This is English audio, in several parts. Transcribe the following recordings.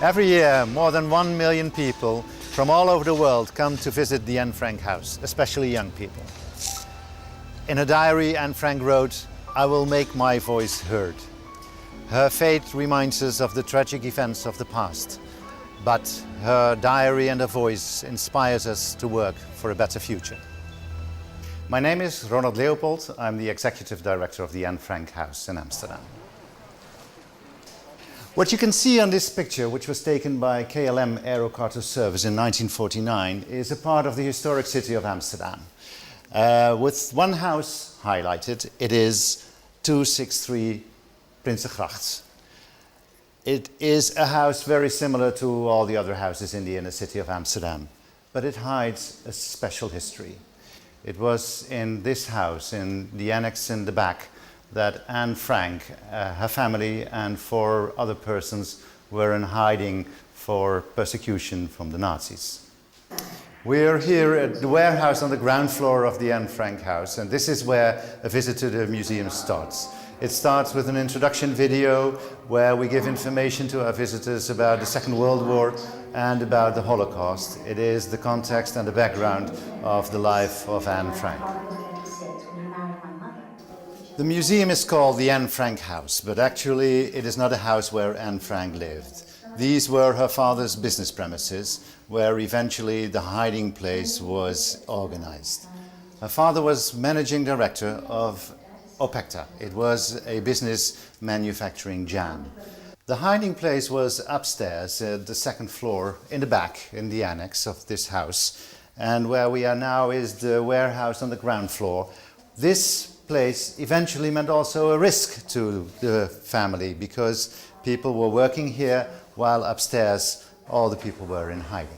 Every year, more than 1 million people from all over the world come to visit the Anne Frank house, especially young people. In her diary, Anne Frank wrote, "I will make my voice heard." Her fate reminds us of the tragic events of the past, but her diary and her voice inspires us to work for a better future. My name is Ronald Leopold. I'm the Executive Director of the Anne Frank House in Amsterdam. What you can see on this picture, which was taken by KLM Aerocargo Service in 1949, is a part of the historic city of Amsterdam. With one house highlighted, it is 263 Prinsengracht. It is a house very similar to all the other houses in the inner city of Amsterdam, but it hides a special history. It was in this house, in the annex in the back, that Anne Frank, her family and 4 other persons were in hiding for persecution from the Nazis. We're here at the warehouse on the ground floor of the Anne Frank house, and this is where a visit to the museum starts. It starts with an introduction video where we give information to our visitors about the Second World War and about the Holocaust. It is the context and the background of the life of Anne Frank. The museum is called the Anne Frank House, but actually it is not a house where Anne Frank lived. These were her father's business premises, where eventually the hiding place was organized. Her father was managing director of Opekta. It was a business manufacturing jam. The hiding place was upstairs at the 2nd floor in the back in the annex of this house, and where we are now is the warehouse on the ground floor. This place eventually meant also a risk to the family because people were working here while upstairs all the people were in hiding.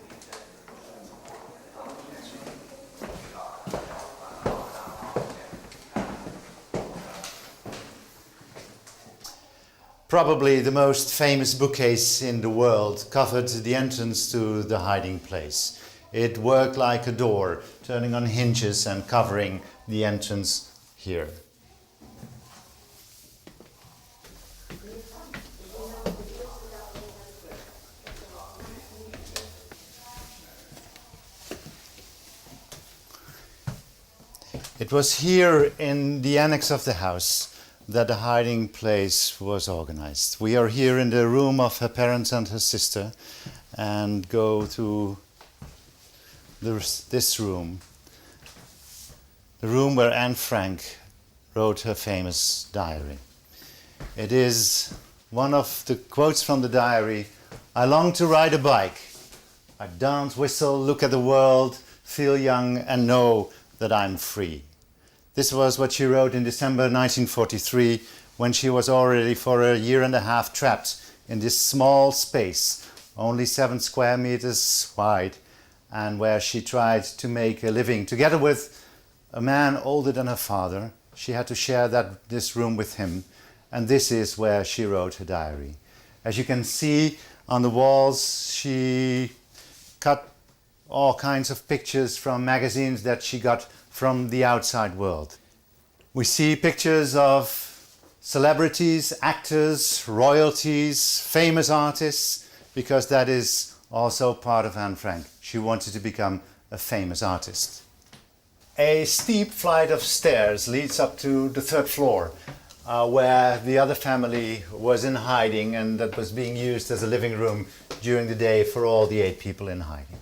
Probably the most famous bookcase in the world covered the entrance to the hiding place. It worked like a door, turning on hinges and covering the entrance here. It was here in the annex of the house that the hiding place was organized. We are here in the room of her parents and her sister and go to this room. The room where Anne Frank wrote her famous diary. It is one of the quotes from the diary. "I long to ride a bike. I dance, whistle, look at the world, feel young and know that I'm free." This was what she wrote in December 1943 when she was already for a year and a half trapped in this small space, only 7 square meters wide, and where she tried to make a living together with a man older than her father. She had to share this room with him, and this is where she wrote her diary. As you can see on the walls, she cut all kinds of pictures from magazines that she got from the outside world. We see pictures of celebrities, actors, royalties, famous artists, because that is also part of Anne Frank. She wanted to become a famous artist. A steep flight of stairs leads up to the 3rd floor, where the other family was in hiding and that was being used as a living room during the day for all the 8 people in hiding.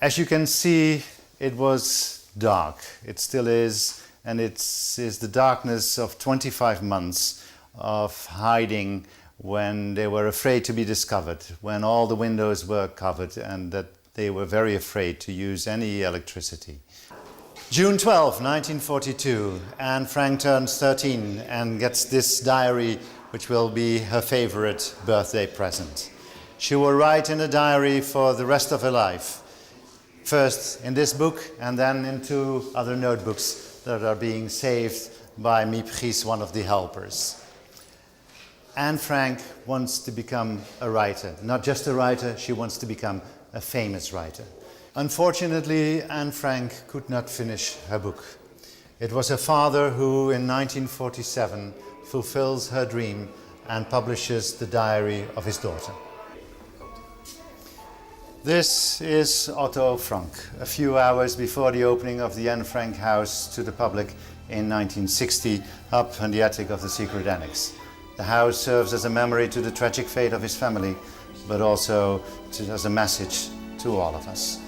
As you can see, it was dark. It still is, and it is the darkness of 25 months of hiding when they were afraid to be discovered, when all the windows were covered and that they were very afraid to use any electricity. June 12, 1942, Anne Frank turns 13 and gets this diary, which will be her favorite birthday present. She will write in a diary for the rest of her life. First in this book and then in 2 other notebooks that are being saved by Miep Gies, one of the helpers. Anne Frank wants to become a writer. Not just a writer, she wants to become a famous writer. Unfortunately, Anne Frank could not finish her book. It was her father who, in 1947, fulfills her dream and publishes the diary of his daughter. This is Otto Frank, a few hours before the opening of the Anne Frank house to the public in 1960, up in the attic of the secret annex. The house serves as a memory to the tragic fate of his family, but also as a message to all of us.